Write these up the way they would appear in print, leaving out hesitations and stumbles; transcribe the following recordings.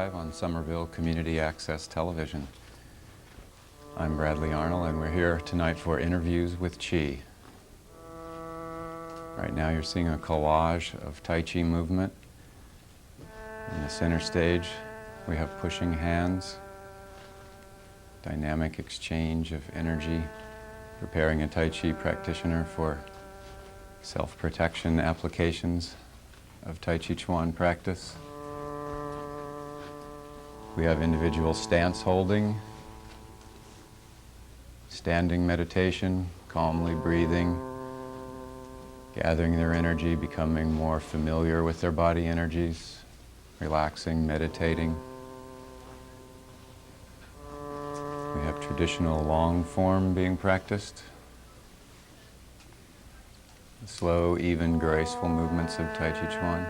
live on Somerville Community Access Television. I'm Bradley Arnold, and we're here tonight for Interviews with Chi. Right now you're seeing a collage of Tai Chi movement. In the center stage, we have pushing hands, dynamic exchange of energy, preparing a Tai Chi practitioner for self-protection applications of Tai Chi Chuan practice. We have individual stance holding, standing meditation, calmly breathing, gathering their energy, becoming more familiar with their body energies, relaxing, meditating. We have traditional long form being practiced, slow, even, graceful movements of Tai Chi Chuan.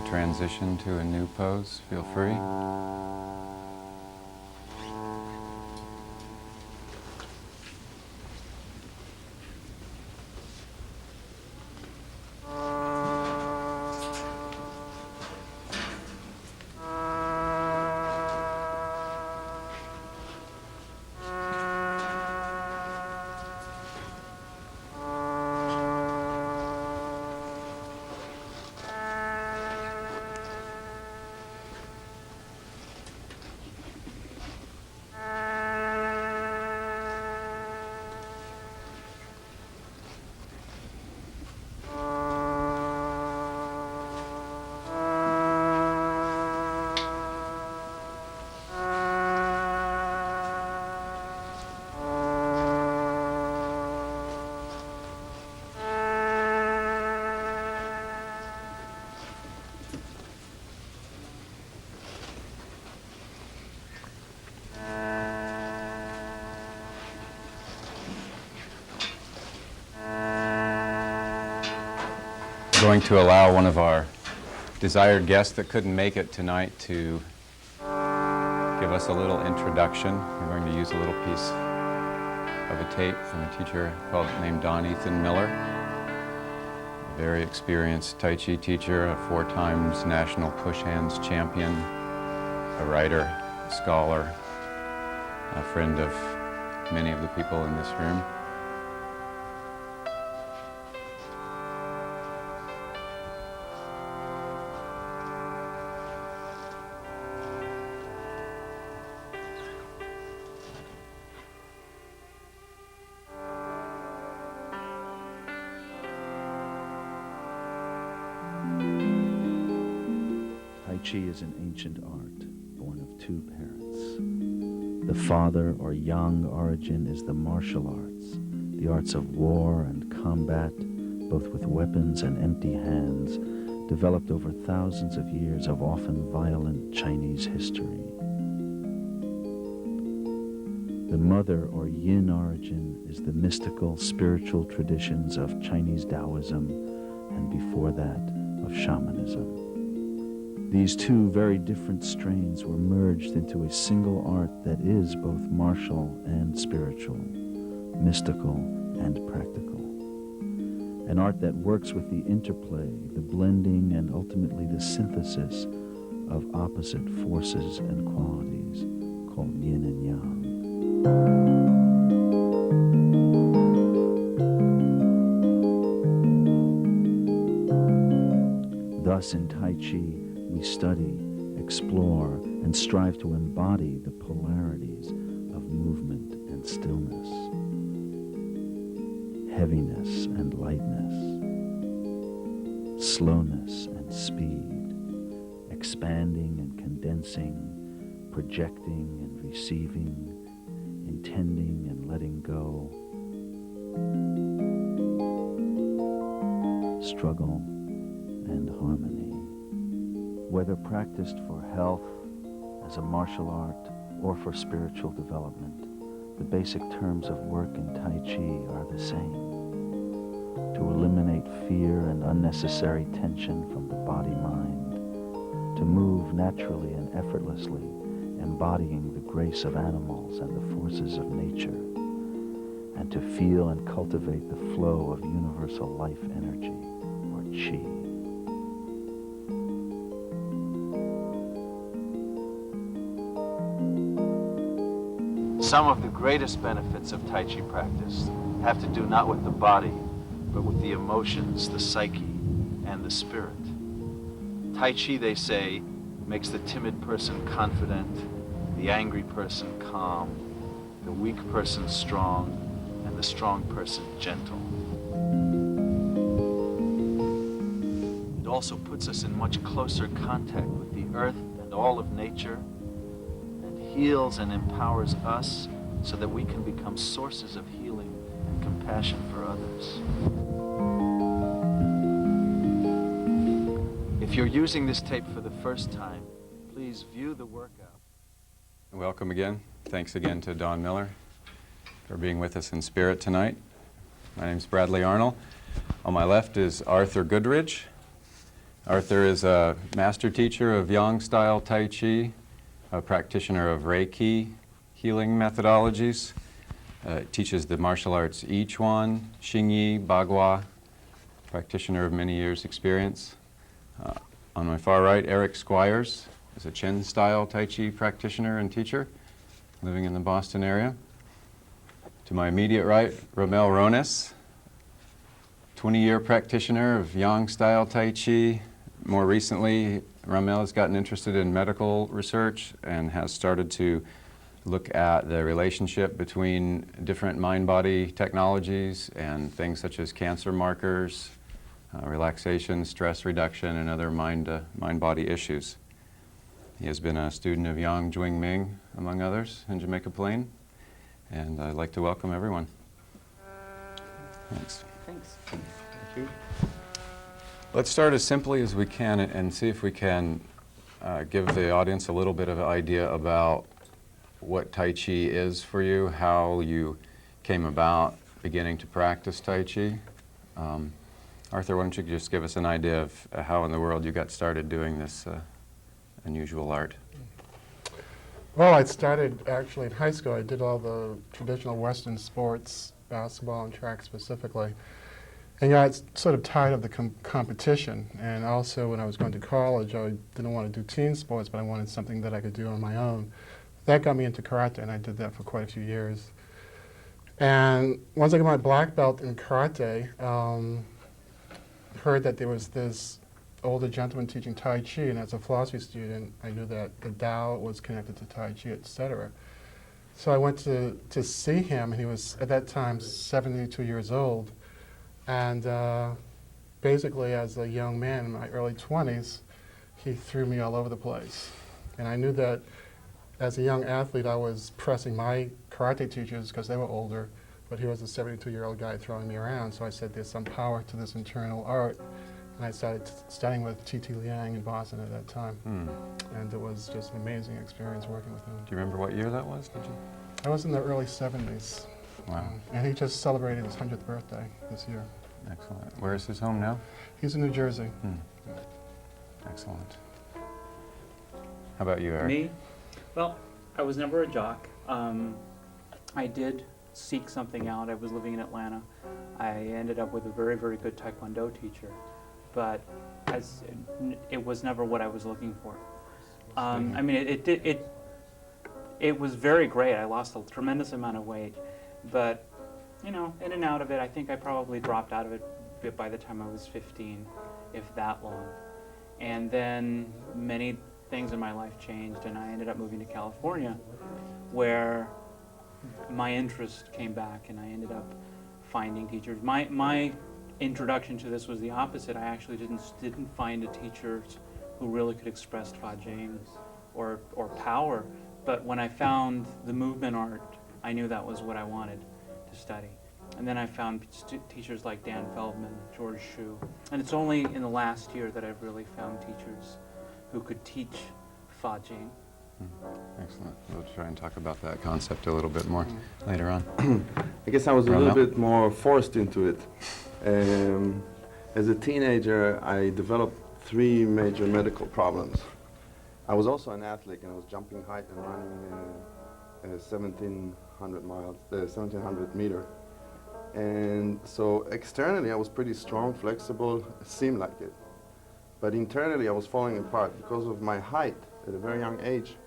Transition to a new pose, feel free. Going to allow one of our desired guests that couldn't make it tonight to give us a little introduction. We're going to use a little piece of a tape from a teacher named Don Ethan Miller, a very experienced Tai Chi teacher, a 4 times national push hands champion, a writer, scholar, a friend of many of the people in this room. Tai Chi is an ancient art, born of 2 parents. The father or yang origin is the martial arts of war and combat, both with weapons and empty hands, developed over thousands of years of often violent Chinese history. The mother or yin origin is the mystical, spiritual traditions of Chinese Taoism, and before that, of shamanism. These 2 very different strains were merged into a single art that is both martial and spiritual, mystical and practical. An art that works with the interplay, the blending, and ultimately the synthesis of opposite forces and qualities, called yin and yang. Thus in Tai Chi, we study, explore, and strive to embody the polarities of movement and stillness, heaviness and lightness, slowness and speed, expanding and condensing, projecting and receiving, intending and letting go, struggle and harmony. Whether practiced for health, as a martial art, or for spiritual development, the basic terms of work in Tai Chi are the same. To eliminate fear and unnecessary tension from the body-mind, to move naturally and effortlessly, embodying the grace of animals and the forces of nature, and to feel and cultivate the flow of universal life energy, or Qi. Some of the greatest benefits of Tai Chi practice have to do not with the body, but with the emotions, the psyche, and the spirit. Tai Chi, they say, makes the timid person confident, the angry person calm, the weak person strong, and the strong person gentle. It also puts us in much closer contact with the earth and all of nature, and heals and empowers us so that we can become sources of healing and compassion for others. If you're using this tape for the first time, please view the workout. Welcome again. Thanks again to Don Miller for being with us in spirit tonight. My name's Bradley Arnold. On my left is Arthur Goodridge. Arthur is a master teacher of Yang-style Tai Chi, a practitioner of Reiki healing methodologies, teaches the martial arts I Chuan, Xingyi, Bagua, practitioner of many years' experience. On my far right, Eric Squires is a Chen-style Tai Chi practitioner and teacher living in the Boston area. To my immediate right, Ramel Rones, 20-year practitioner of Yang-style Tai Chi. More recently, Ramel has gotten interested in medical research and has started to look at the relationship between different mind-body technologies and things such as cancer markers, relaxation, stress reduction, and other mind-body issues. He has been a student of Yang Jwing-Ming, among others, in Jamaica Plain, and I'd like to welcome everyone. Thanks. Thanks. Thank you. Let's start as simply as we can and see if we can give the audience a little bit of an idea about what Tai Chi is for you, how you came about beginning to practice Tai Chi. Arthur, why don't you just give us an idea of how in the world you got started doing this unusual art? Well, I started actually in high school. I did all the traditional Western sports, basketball and track specifically. And I was sort of tired of the competition. And also when I was going to college, I didn't want to do team sports, but I wanted something that I could do on my own. That got me into karate, and I did that for quite a few years. And once I got my black belt in karate, heard that there was this older gentleman teaching Tai Chi, and as a philosophy student, I knew that the Tao was connected to Tai Chi, etc. So I went to see him, and he was, at that time, 72 years old. And basically, as a young man in my early 20s, he threw me all over the place. And I knew that as a young athlete, I was pressing my karate teachers because they were older, but he was a 72-year-old guy throwing me around. So I said, there's some power to this internal art. And I started studying with T.T. Liang in Boston at that time. And it was just an amazing experience working with him. Do you remember what year that was? Did you? I was in the early 70s. Wow. And he just celebrated his 100th birthday this year. Excellent. Where is his home now? He's in New Jersey. Excellent. How about you, Eric? Me? Well, I was never a jock. I did seek something out. I was living in Atlanta. I ended up with a very, very good Taekwondo teacher, but it was never what I was looking for. I mean, it was very great. I lost a tremendous amount of weight, but you know, in and out of it, I think I probably dropped out of it by the time I was 15, if that long. And then many things in my life changed, and I ended up moving to California, where my interest came back, and I ended up finding teachers. My introduction to this was the opposite. I actually didn't find a teacher who really could express Fa Jing or power. But when I found the movement art I knew that was what I wanted to study. And then I found teachers like Dan Feldman, George Shu, and it's only in the last year that I've really found teachers who could teach Fajing. Excellent. We'll try and talk about that concept a little bit more later on. I guess I was a Romel? little bit more forced into it. As a teenager, I developed 3 major medical problems. I was also an athlete, and I was jumping height and running 1,700 meter. And so externally, I was pretty strong, flexible, it seemed like it. But internally, I was falling apart because of my height at a very young age.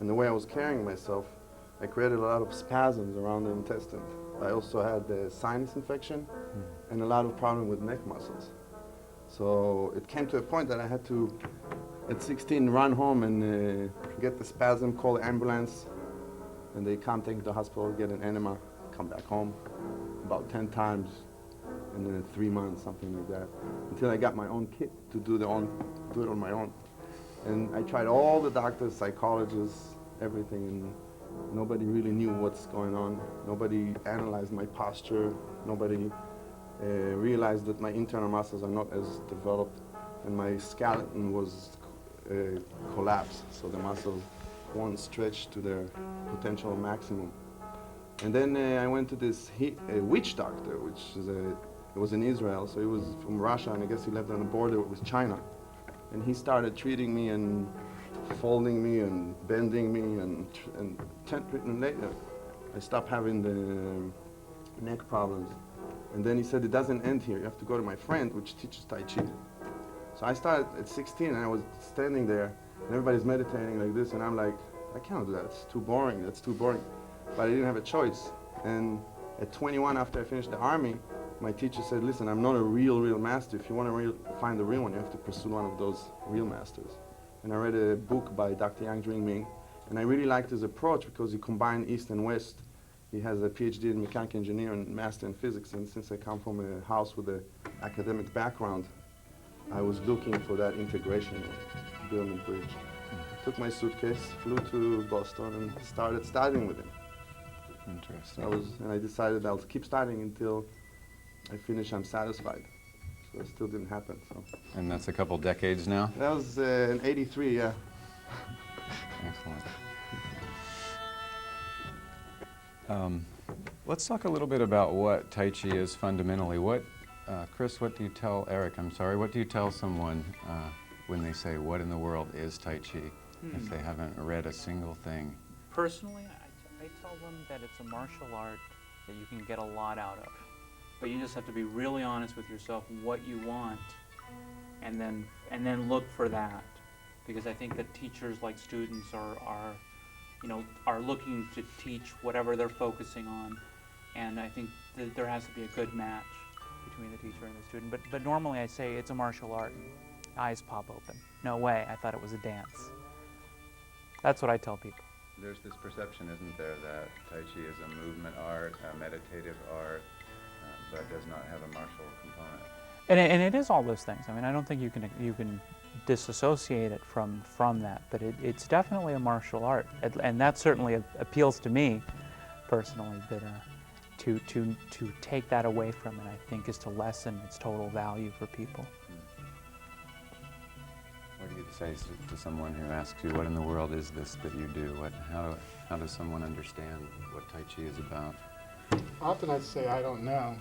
And the way I was carrying myself, I created a lot of spasms around the intestine. I also had a sinus infection and a lot of problem with neck muscles. So it came to a point that I had to, at 16, run home and get the spasm, call the ambulance, and they come take me to the hospital, get an enema, come back home about 10 times, and then in 3 months, something like that, until I got my own kit to do it on my own. And I tried all the doctors, psychologists, everything, and nobody really knew what's going on. Nobody analyzed my posture. Nobody realized that my internal muscles are not as developed, and my skeleton was collapsed, so the muscles won't stretch to their potential maximum. And then I went to this witch doctor, which is it was in Israel, so he was from Russia, and I guess he lived on the border with China. And he started treating me and folding me and bending me, and 10 treatments later, I stopped having the neck problems. And then he said, it doesn't end here. You have to go to my friend, which teaches Tai Chi. So I started at 16, and I was standing there, and everybody's meditating like this, and I'm like, I can't do that. It's too boring. That's too boring. But I didn't have a choice. And at 21, after I finished the army, my teacher said, listen, I'm not a real master. If you want to find the real one, you have to pursue one of those real masters. And I read a book by Dr. Yang Jwing-Ming, and I really liked his approach because he combined East and West. He has a PhD in mechanical engineering and master in physics, and since I come from a house with an academic background, I was looking for that integration of building a bridge. Took my suitcase, flew to Boston, and started studying with him. Interesting. And I decided I'll keep studying until I finish, I'm satisfied. So it still didn't happen. So. And that's a couple decades now? That was in '83, yeah. Excellent. Let's talk a little bit about what Tai Chi is fundamentally. Chris, what do you tell Eric, I'm sorry, what do you tell someone when they say, what in the world is Tai Chi, if they haven't read a single thing? Personally, I tell them that it's a martial art that you can get a lot out of. But you just have to be really honest with yourself what you want, and then look for that. Because I think that teachers, like students, are looking to teach whatever they're focusing on, and I think that there has to be a good match between the teacher and the student. But normally I say it's a martial art. Eyes pop open. No way, I thought it was a dance. That's what I tell people. There's this perception, isn't there, that Tai Chi is a movement art, a meditative art, but does not have a martial component. And it is all those things. I mean, I don't think you can disassociate it from that, but it's definitely a martial art, and that certainly appeals to me personally. But to take that away from it, I think, is to lessen its total value for people. What do you say to someone who asks you, what in the world is this that you do? How does someone understand what Tai Chi is about? Often I say I don't know,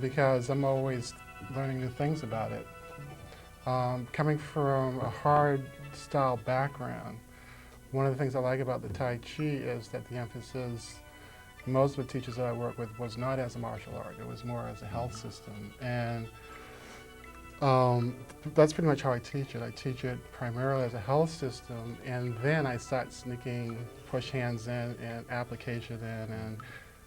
because I'm always learning new things about it. Coming from a hard style background, one of the things I like about the Tai Chi is that the emphasis, most of the teachers that I work with, was not as a martial art, it was more as a health system. And that's pretty much how I teach it. I teach it primarily as a health system, and then I start sneaking push hands in and application in, and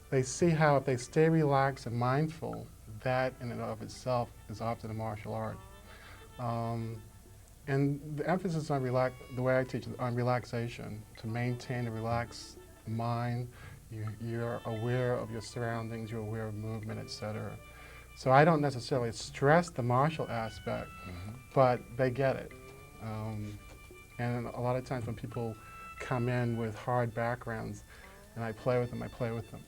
they see how if they stay relaxed and mindful, that in and of itself is often a martial art. And the emphasis on the way I teach is on relaxation, to maintain a relaxed mind. You're aware of your surroundings, you're aware of movement, etc. So I don't necessarily stress the martial aspect, but they get it. And a lot of times when people come in with hard backgrounds, and I play with them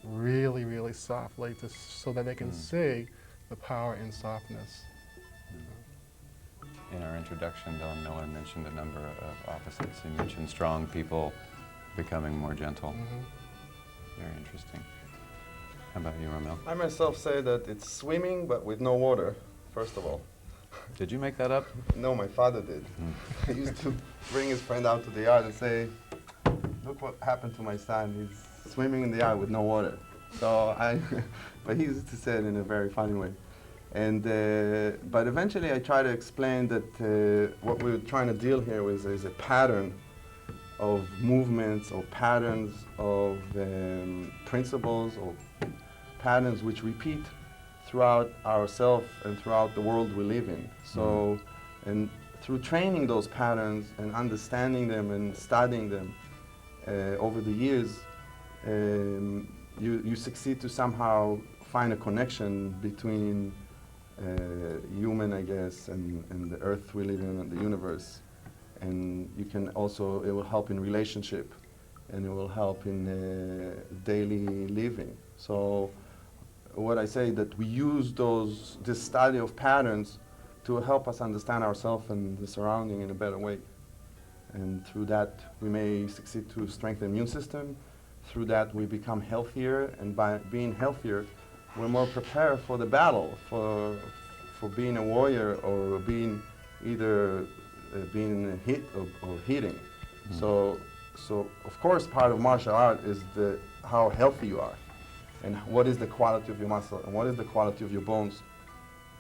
really, really softly so that they can see the power in softness. In our introduction, Don Miller mentioned a number of opposites. He mentioned strong people becoming more gentle. Very interesting. How about you, Ramel? I myself say that it's swimming, but with no water, first of all. Did you make that up? No, my father did. He used to bring his friend out to the yard and say, look what happened to my son. He's swimming in the yard with no water. So but he used to say it in a very funny way. And, but eventually I try to explain that what we're trying to deal here with is a pattern of movements or patterns of principles or patterns which repeat throughout ourselves and throughout the world we live in. So, and through training those patterns and understanding them and studying them over the years, you succeed to somehow find a connection between human, I guess, and the earth we live in and the universe. And you can also, it will help in relationship and it will help in daily living. So what I say that we use this study of patterns to help us understand ourselves and the surrounding in a better way. And through that, we may succeed to strengthen the immune system. Through that, we become healthier, and by being healthier, we're more prepared for the battle, for being a warrior or being either being hit or hitting. So of course, part of martial art is how healthy you are, and what is the quality of your muscle, and what is the quality of your bones.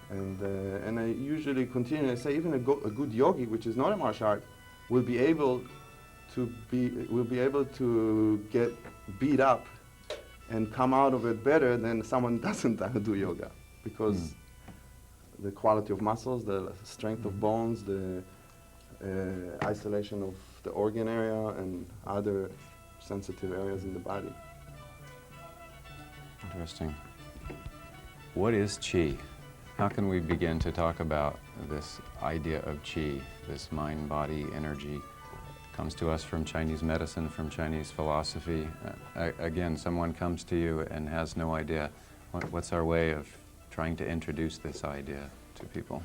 And I usually continue. I say even a good yogi, which is not a martial art, will be able to get beat up and come out of it better than someone who doesn't do yoga, because the quality of muscles, the strength of bones, the isolation of the organ area and other sensitive areas in the body. Interesting. What is qi? How can we begin to talk about this idea of qi, this mind-body energy? Comes to us from Chinese medicine, from Chinese philosophy. Again, someone comes to you and has no idea. What's our way of trying to introduce this idea to people?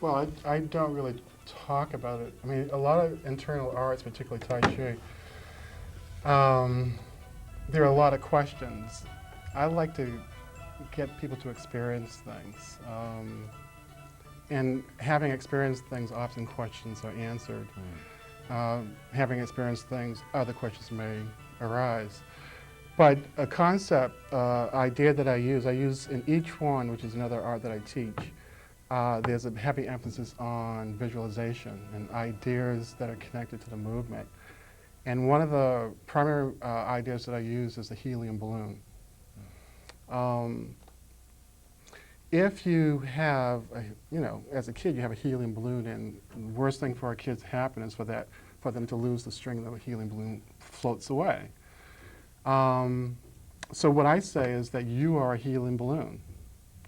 Well, I don't really talk about it. I mean, a lot of internal arts, particularly Tai Chi, there are a lot of questions. I like to get people to experience things. And having experienced things, often questions are answered. Having experienced things, other questions may arise. But a concept, idea that I use in each one, which is another art that I teach, there's a heavy emphasis on visualization and ideas that are connected to the movement. And one of the primary ideas that I use is the helium balloon. If you have, as a kid, you have a helium balloon, and the worst thing for our kids to happen is for them to lose the string, and the helium balloon floats away. So what I say is that you are a helium balloon,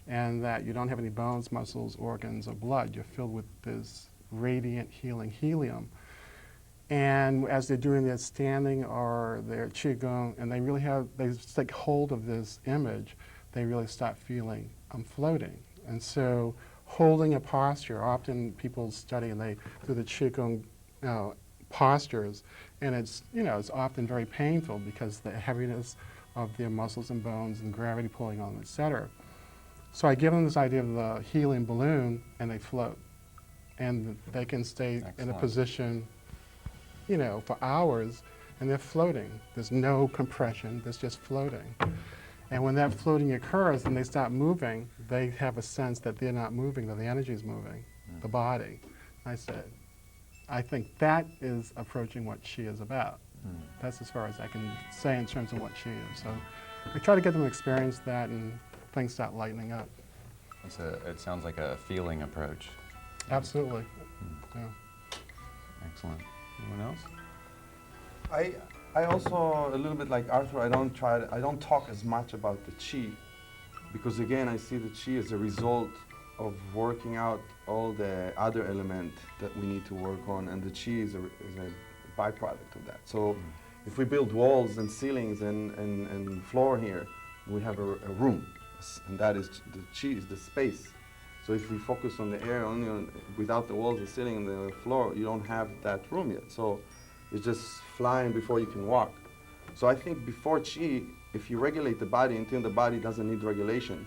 and that you don't have any bones, muscles, organs, or blood. You're filled with this radiant, healing helium. And as they're doing their standing or their qigong, and they take hold of this image, they really start feeling, I'm floating. And so holding a posture, often people study and they do the qigong postures, and it's often very painful because the heaviness of their muscles and bones and gravity pulling on them, etc. So I give them this idea of the helium balloon, and they float. And they can stay in a position, for hours, and they're floating. There's no compression, there's just floating. And when that floating occurs and they stop moving, they have a sense that they're not moving, that the energy is moving, the body. I said, I think that is approaching what qi is about. That's as far as I can say in terms of what qi is. So I try to get them to experience that, and things start lightening up. It sounds like a feeling approach. Absolutely. Yeah. Excellent. Anyone else? I also, a little bit like Arthur, I don't talk as much about the qi, because again, I see the qi as a result of working out all the other elements that we need to work on, and the qi is a byproduct of that. So if we build walls and ceilings and floor here, we have a room, and that is the chi, the space. So if we focus on the air only without the walls, the ceiling, and the floor, you don't have that room yet. So it's just flying before you can walk. So I think before chi, if you regulate the body until the body doesn't need regulation,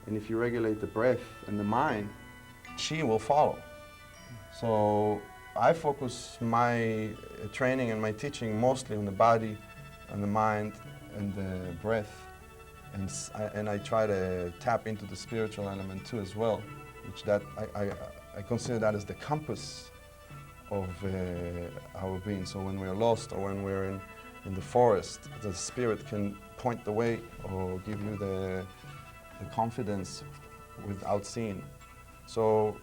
and if you regulate the breath and the mind, chi will follow. So I focus my training and my teaching mostly on the body and the mind and the breath. And I try to tap into the spiritual element too as well, which that I consider that as the compass of our being. So when we're lost or when we're in the forest, the spirit can point the way or give you the confidence without seeing. So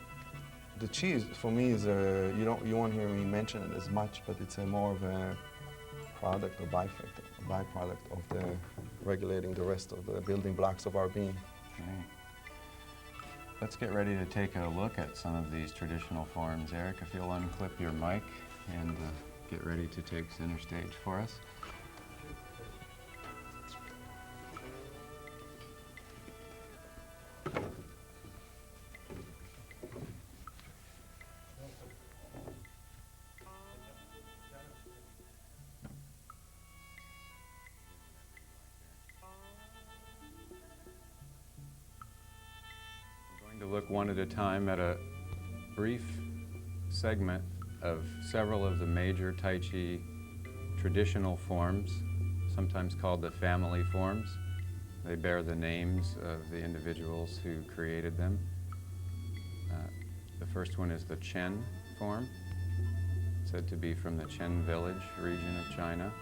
the chi for me is you won't hear me mention it as much, but it's a more of a product or byproduct of the regulating the rest of the building blocks of our being. Okay. Let's get ready to take a look at some of these traditional forms. Eric, if you'll unclip your mic and get ready to take center stage for us. To look one at a time at a brief segment of several of the major Tai Chi traditional forms, sometimes called the family forms. They bear the names of the individuals who created them. The first one is the Chen form, said to be from the Chen village region of China.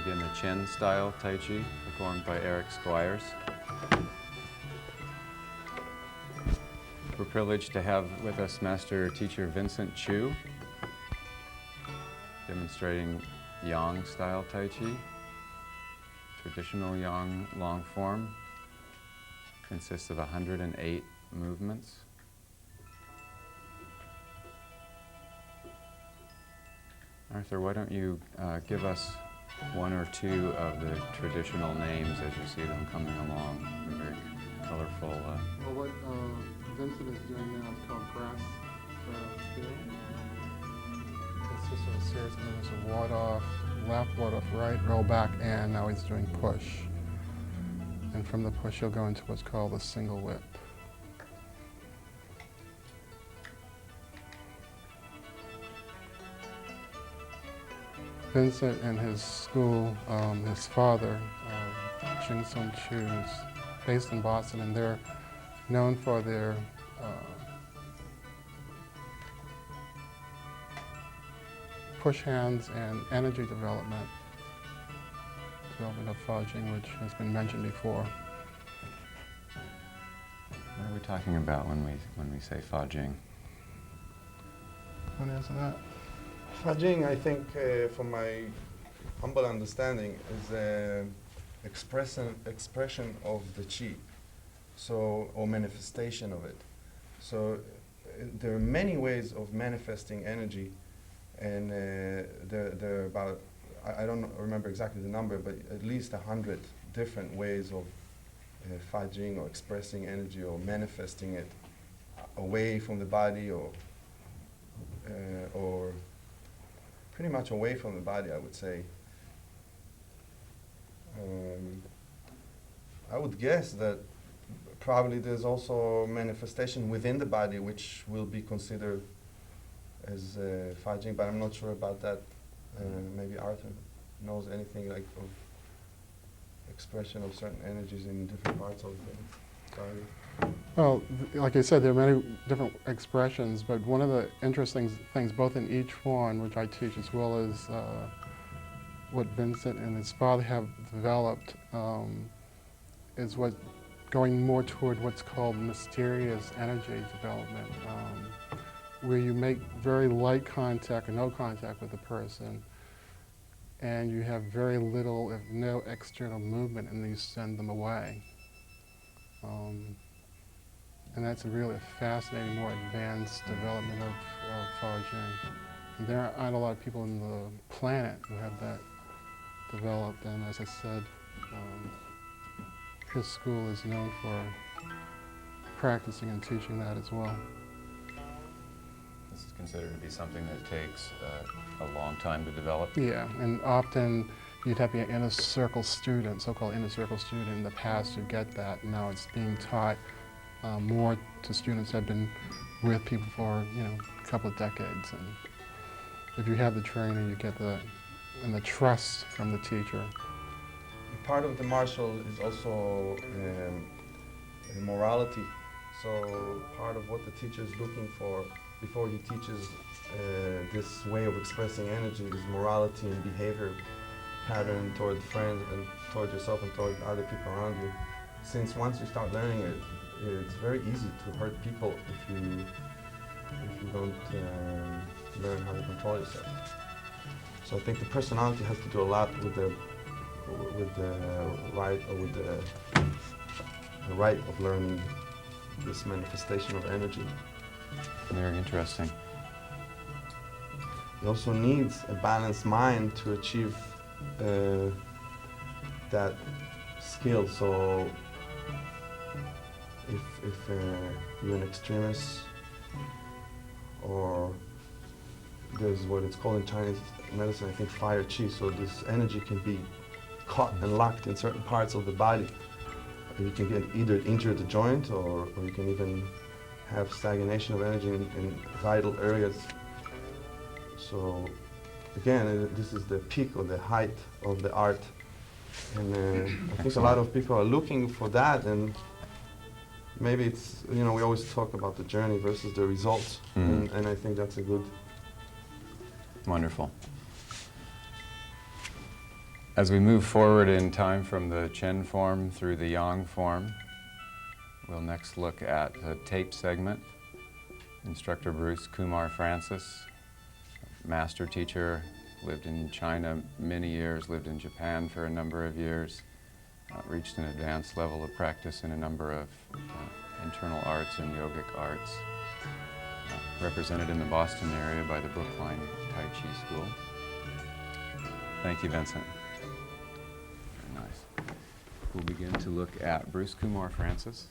Again, the Chen style Tai Chi, performed by Eric Squires. We're privileged to have with us Master Teacher Vincent Chu, demonstrating Yang style Tai Chi, traditional Yang long form, consists of 108 movements. Arthur, why don't you give us one or two of the traditional names as you see them coming along. They're very colorful. Well, what Vincent is doing now is called grass steel. It's just a series of moves of ward off, left, ward off, right, roll back, and now he's doing push. And from the push, he'll go into what's called a single whip. Vincent and his school, his father, Ching Sun Chu, is based in Boston, and they're known for their push hands and energy development of Fa Jing, which has been mentioned before. What are we talking about when we say Fa Jing? Want to answer that? Fajing, I think, from my humble understanding, is expression of the chi, so, or manifestation of it. So there are many ways of manifesting energy, and there are about, I don't remember exactly the number, but at least 100 different ways of fajing or expressing energy or manifesting it away from the body, or pretty much away from the body, I would say. I would guess that probably there's also manifestation within the body which will be considered as fajing, but I'm not sure about that. Maybe Arthur knows anything like of expression of certain energies in different parts of the body. Well, like I said, there are many different expressions, but one of the interesting things, both in each one, which I teach, as well as what Vincent and his father have developed, is what going more toward what's called mysterious energy development, where you make very light contact or no contact with the person, and you have very little, if no, external movement, and you send them away. And that's a really fascinating, more advanced development of Fajing. And there aren't a lot of people on the planet who have that developed, and as I said, his school is known for practicing and teaching that as well. This is considered to be something that takes a long time to develop. Yeah, and often you'd have to be an inner circle student, so-called inner circle student in the past to get that. Now it's being taught more to students that have been with people for, a couple of decades. And if you have the training, you get the trust from the teacher. Part of the martial is also morality. So part of what the teacher is looking for before he teaches this way of expressing energy is morality and behavior pattern toward friends and toward yourself and toward other people around you. Since once you start learning it, it's very easy to hurt people if you don't learn how to control yourself. So I think the personality has to do a lot with the right, or with the right of learning this manifestation of energy. Very interesting. He also needs a balanced mind to achieve that skill. So if you're an extremist, or there's what it's called in Chinese medicine, I think, fire chi, so this energy can be caught and locked in certain parts of the body. You can get either injure the joint, or you can even have stagnation of energy in vital areas. So again, this is the peak or the height of the art. And I think a lot of people are looking for that, and maybe it's, we always talk about the journey versus the results, and I think that's a good. Wonderful. As we move forward in time from the Chen form through the Yang form, we'll next look at a tape segment. Instructor B.K.Frantzis, master teacher, lived in China many years, lived in Japan for a number of years, reached an advanced level of practice in a number of internal arts and yogic arts, represented in the Boston area by the Brookline Tai Chi School. Thank you, Vincent. Very nice. We'll begin to look at B.K.Frantzis.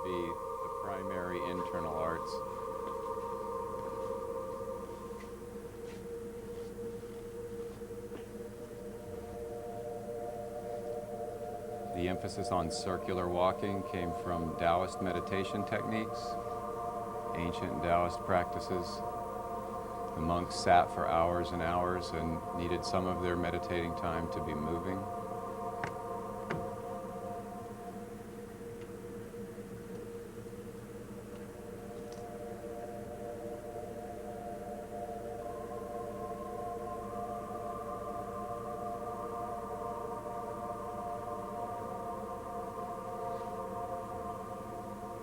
be the primary internal arts. The emphasis on circular walking came from Taoist meditation techniques, ancient Taoist practices. The monks sat for hours and hours and needed some of their meditating time to be moving.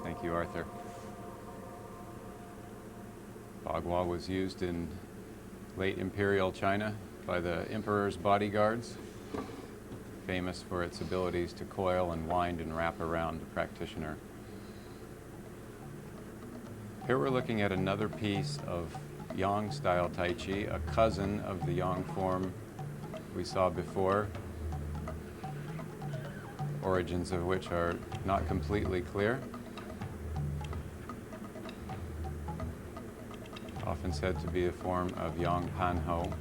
Thank you, Arthur. Bagua was used in late imperial China by the emperor's bodyguards, famous for its abilities to coil and wind and wrap around the practitioner. Here we're looking at another piece of Yang-style Tai Chi, a cousin of the Yang form we saw before, origins of which are not completely clear. Often said to be a form of Yang Panho.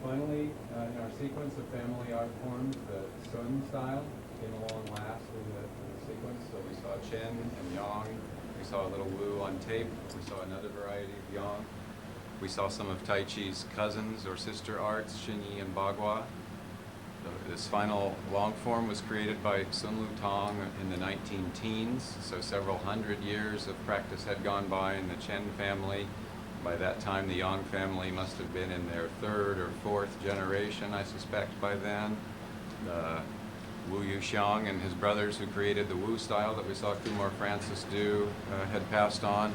Finally, in our sequence of family art forms, the Sun style came along last in the sequence. So we saw Chen and Yang. We saw a little Wu on tape. We saw another variety of Yang. We saw some of Tai Chi's cousins or sister arts, Xinyi and Bagua. This final long form was created by Sun Lu Tong in the 19-teens, so several hundred years of practice had gone by in the Chen family. By that time, the Yang family must have been in their third or fourth generation, I suspect, by then. Wu Yuxiang and his brothers who created the Wu style that we saw B.K.Frantzis do had passed on,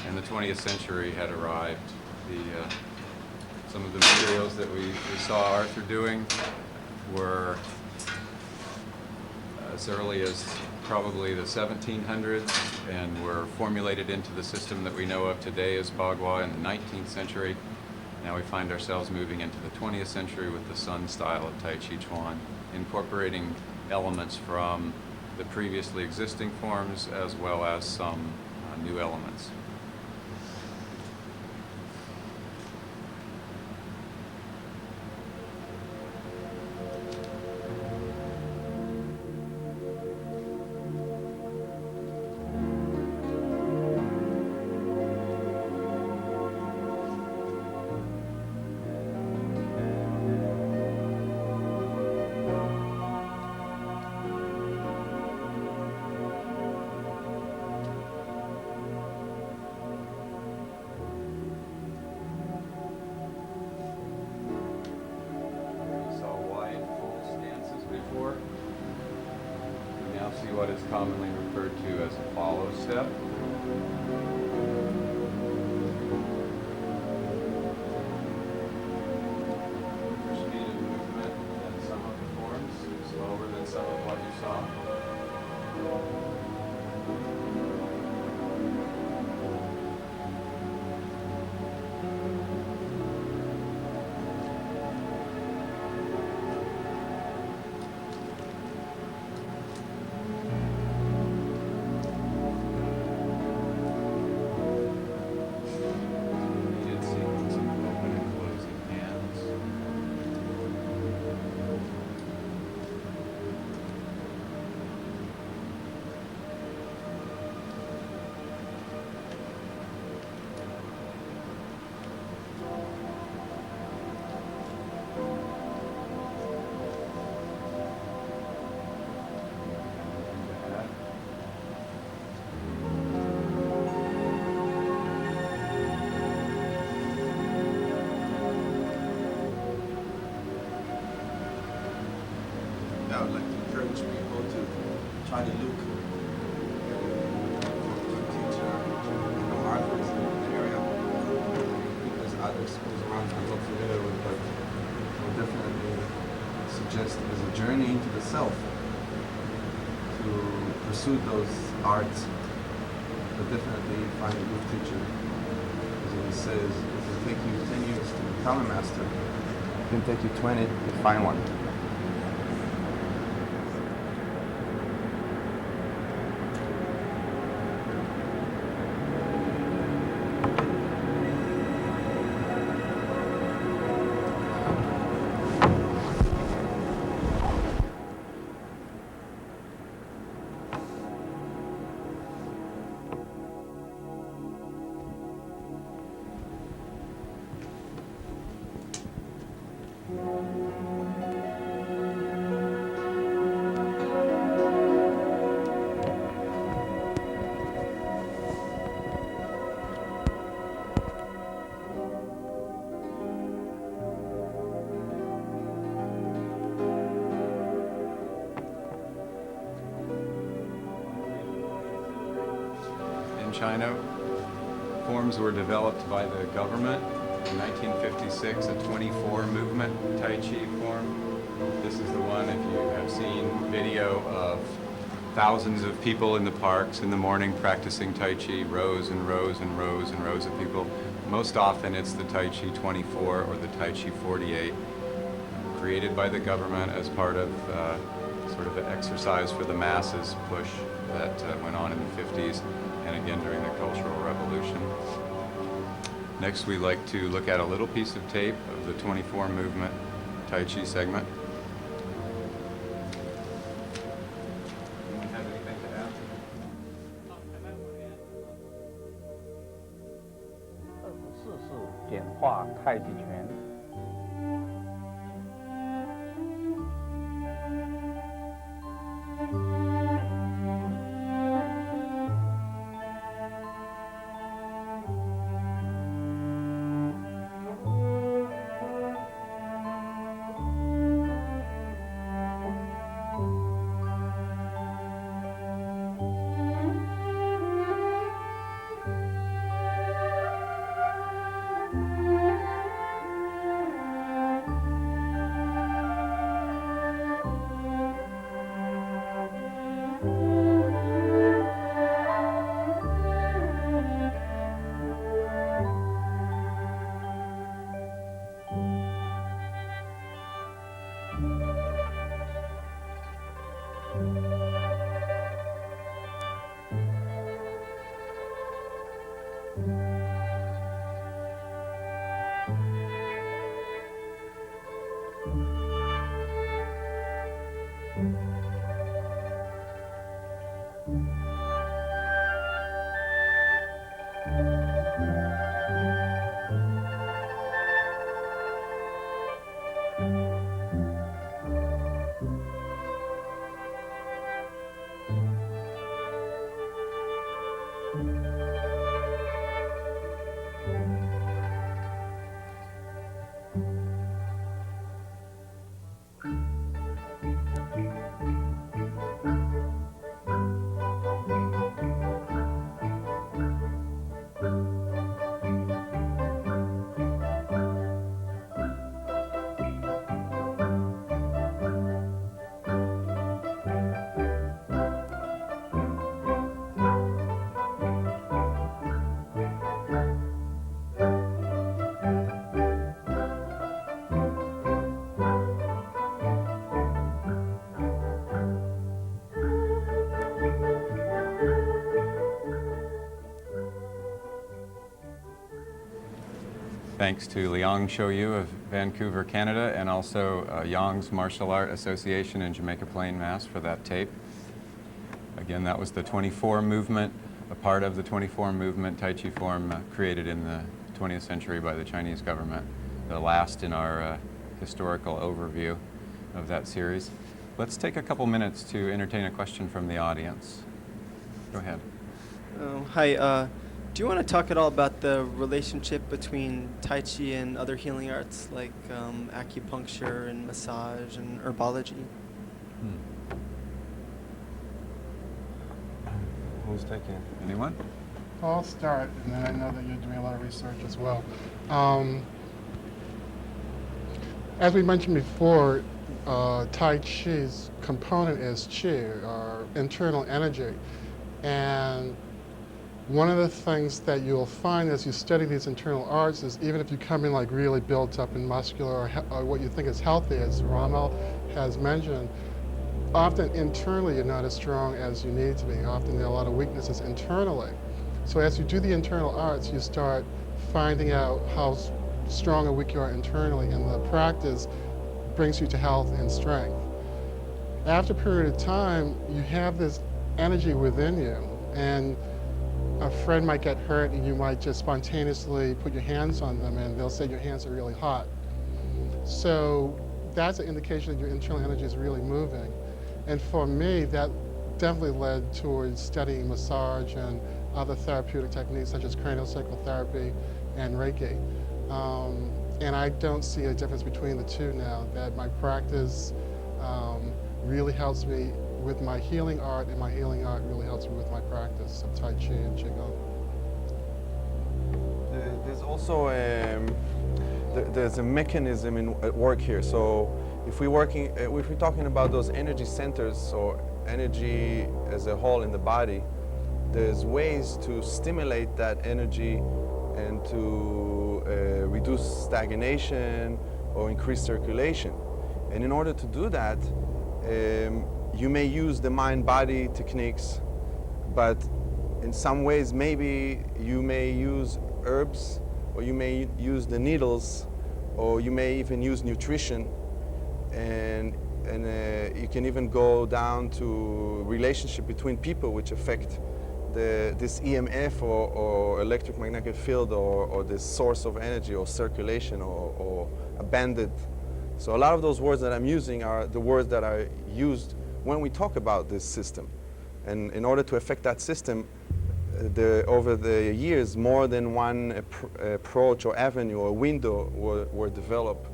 and the 20th century had arrived. Some of the materials that we saw Arthur doing were as early as probably the 1700s and were formulated into the system that we know of today as Bagua in the 19th century. Now we find ourselves moving into the 20th century with the Sun style of Tai Chi Chuan, incorporating elements from the previously existing forms as well as some new elements. see what is commonly referred to as a follow step. For speed of movement and some of the forms, slower than some of what you saw. Repeated sequence of open and closing hands. Back. I would like to encourage people to try to look for a teacher in the markets in the area. I think there's other schools around I'm not familiar with, but I would definitely suggest as a journey into the self to pursue those arts, but definitely find a good teacher. As he says, it will take you 10 years to become a master. It can take you 20 to find one. In China, forms were developed by the government. In 1956, a 24 movement Tai Chi form. This is the one, if you have seen video of thousands of people in the parks in the morning practicing Tai Chi, rows and rows and rows and rows of people. Most often it's the Tai Chi 24 or the Tai Chi 48, created by the government as part of sort of an exercise for the masses push that went on in the 50s and again during the Cultural Revolution. Next, we like to look at a little piece of tape of the 24 movement Tai Chi segment. Anyone have anything to add? 24是点化太极拳。Thanks to Liang Shoyu of Vancouver, Canada, and also Yang's Martial Art Association in Jamaica Plain, Mass. For that tape. Again, that was the 24 movement, a part of the 24 movement Tai Chi form created in the 20th century by the Chinese government, the last in our historical overview of that series. Let's take a couple minutes to entertain a question from the audience. Go ahead. Hi, do you want to talk at all about the relationship between Tai Chi and other healing arts like acupuncture and massage and herbology? Who's taking? Anyone? I'll start, and then I know that you're doing a lot of research as well. As we mentioned before, Tai Chi's component is Qi, or internal energy. And one of the things that you'll find as you study these internal arts is even if you come in like really built up and muscular or what you think is healthy, as Ramel has mentioned, often internally you're not as strong as you need to be. Often there are a lot of weaknesses internally. So as you do the internal arts, you start finding out how strong or weak you are internally, and the practice brings you to health and strength. After a period of time, you have this energy within you, and a friend might get hurt and you might just spontaneously put your hands on them and they'll say your hands are really hot. So that's an indication that your internal energy is really moving. And for me, that definitely led towards studying massage and other therapeutic techniques such as craniosacral therapy and Reiki. And I don't see a difference between the two now, that my practice really helps me with my healing art, and my healing art really helps me with my practice of Tai Chi and Qigong. There's also there's a mechanism at work here. So if we're talking about those energy centers or energy as a whole in the body, there's ways to stimulate that energy and to reduce stagnation or increase circulation. And in order to do that, you may use the mind-body techniques, but in some ways maybe you may use herbs, or you may use the needles, or you may even use nutrition, and you can even go down to relationship between people which affect this EMF or electromagnetic field or this source of energy or circulation or a bandit. So a lot of those words that I'm using are the words that are used when we talk about this system. And in order to affect that system, over the years, more than one approach or avenue or window were developed,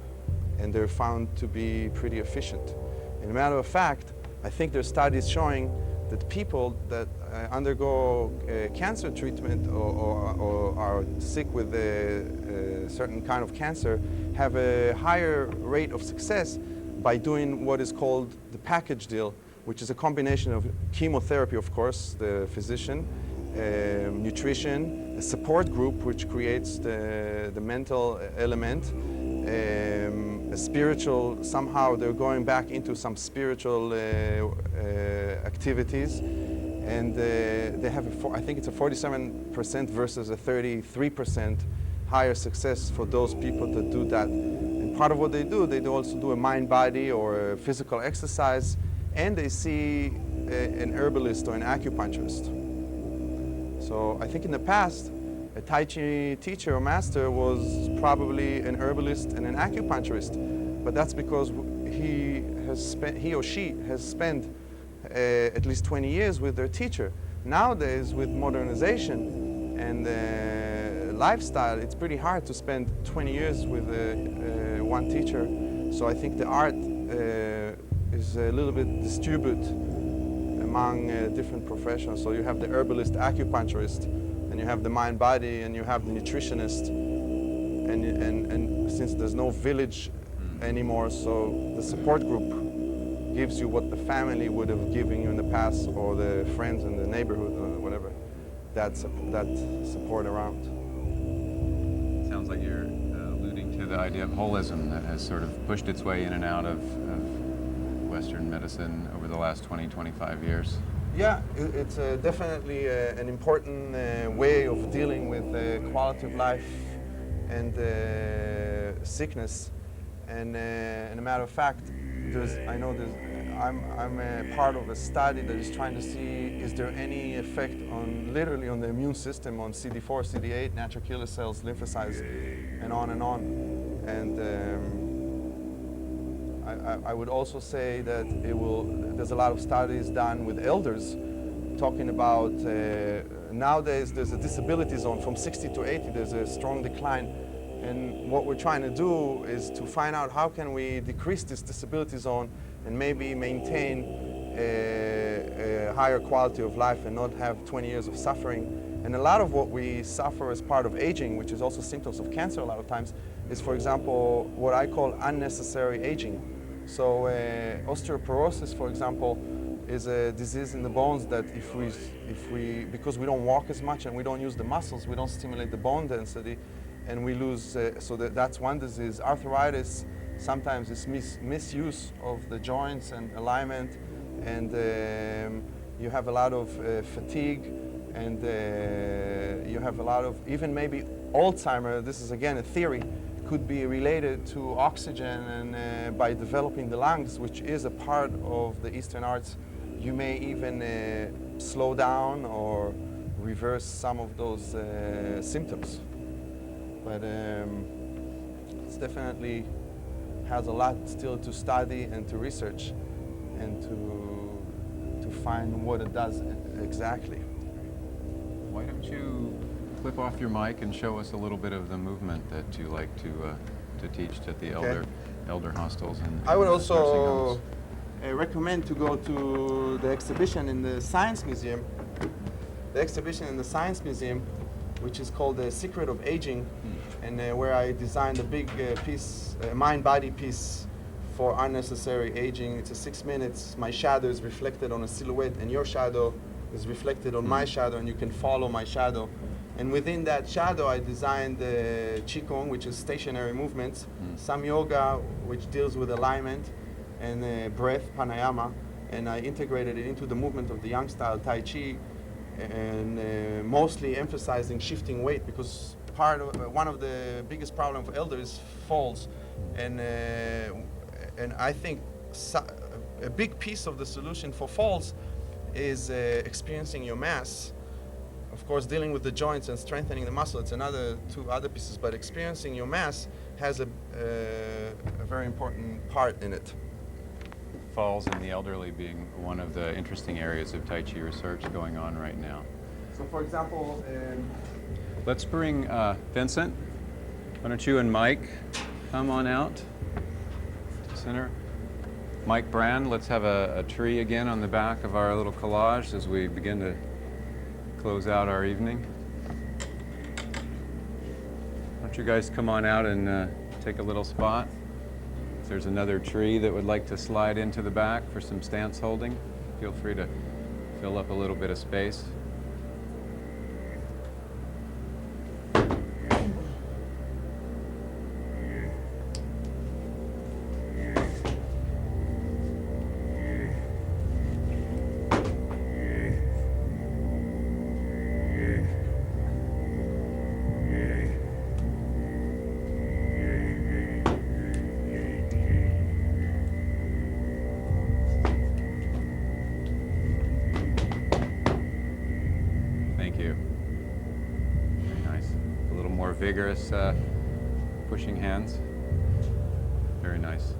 and they're found to be pretty efficient. In a matter of fact, I think there's studies showing that people that undergo cancer treatment or are sick with a certain kind of cancer have a higher rate of success by doing what is called the package deal, which is a combination of chemotherapy, of course, the physician, nutrition, a support group which creates the mental element, a spiritual, somehow they're going back into some spiritual activities, and they have, I think it's a 47% versus a 33% higher success for those people that do that. And part of what they do also do a mind-body or a physical exercise, and they see an herbalist or an acupuncturist. So I think in the past, a Tai Chi teacher or master was probably an herbalist and an acupuncturist, but that's because he or she has spent at least 20 years with their teacher. Nowadays, with modernization and lifestyle, it's pretty hard to spend 20 years with one teacher. So I think the art is a little bit distributed among different professions. So you have the herbalist, acupuncturist, and you have the mind-body, and you have the nutritionist, and since there's no village anymore, so the support group gives you what the family would have given you in the past, or the friends in the neighborhood, or whatever, that support around. Sounds like you're alluding to the idea of holism that has sort of pushed its way in and out of Western medicine over the last 20, 25 years. Yeah, it's definitely an important way of dealing with quality of life and sickness. And a matter of fact, I'm a part of a study that is trying to see is there any effect on literally on the immune system, on CD4, CD8, natural killer cells, lymphocytes, and on and on. And I would also say that there's a lot of studies done with elders talking about nowadays there's a disability zone from 60 to 80, there's a strong decline. And what we're trying to do is to find out how can we decrease this disability zone and maybe maintain a higher quality of life and not have 20 years of suffering. And a lot of what we suffer as part of aging, which is also symptoms of cancer a lot of times, is, for example, what I call unnecessary aging. So osteoporosis, for example, is a disease in the bones that because we don't walk as much and we don't use the muscles, we don't stimulate the bone density, and we lose, so that's one disease. Arthritis sometimes is misuse of the joints and alignment, and you have a lot of fatigue, and you have a lot of, even maybe Alzheimer, this is again a theory, could be related to oxygen, and by developing the lungs, which is a part of the Eastern arts, you may even slow down or reverse some of those symptoms. But it's definitely has a lot still to study and to research and to find what it does exactly. Why don't you flip off your mic and show us a little bit of the movement that you like to teach at the elder hostels and I would nursing also homes. recommend to go to the exhibition in the Science Museum. The exhibition in the Science Museum, which is called The Secret of Aging, and where I designed a big piece, a mind-body piece for unnecessary aging. It's a 6 minutes. My shadow is reflected on a silhouette, and your shadow is reflected on my shadow, and you can follow my shadow. And within that shadow, I designed Qigong, which is stationary movements, some yoga, which deals with alignment, and breath, pranayama, and I integrated it into the movement of the Yang style Tai Chi, and mostly emphasizing shifting weight, because one of the biggest problems for elders falls, and I think a big piece of the solution for falls is experiencing your mass. Of course, dealing with the joints and strengthening the muscle, it's two other pieces, but experiencing your mass has a very important part in it. Falls in the elderly being one of the interesting areas of Tai Chi research going on right now. So for example, Let's bring Vincent. Why don't you and Mike come on out to center? Mike Brand, let's have a tree again on the back of our little collage as we begin to close out our evening. Why don't you guys come on out and take a little spot? If there's another tree that would like to slide into the back for some stance holding, feel free to fill up a little bit of space. Vigorous pushing hands. Very nice.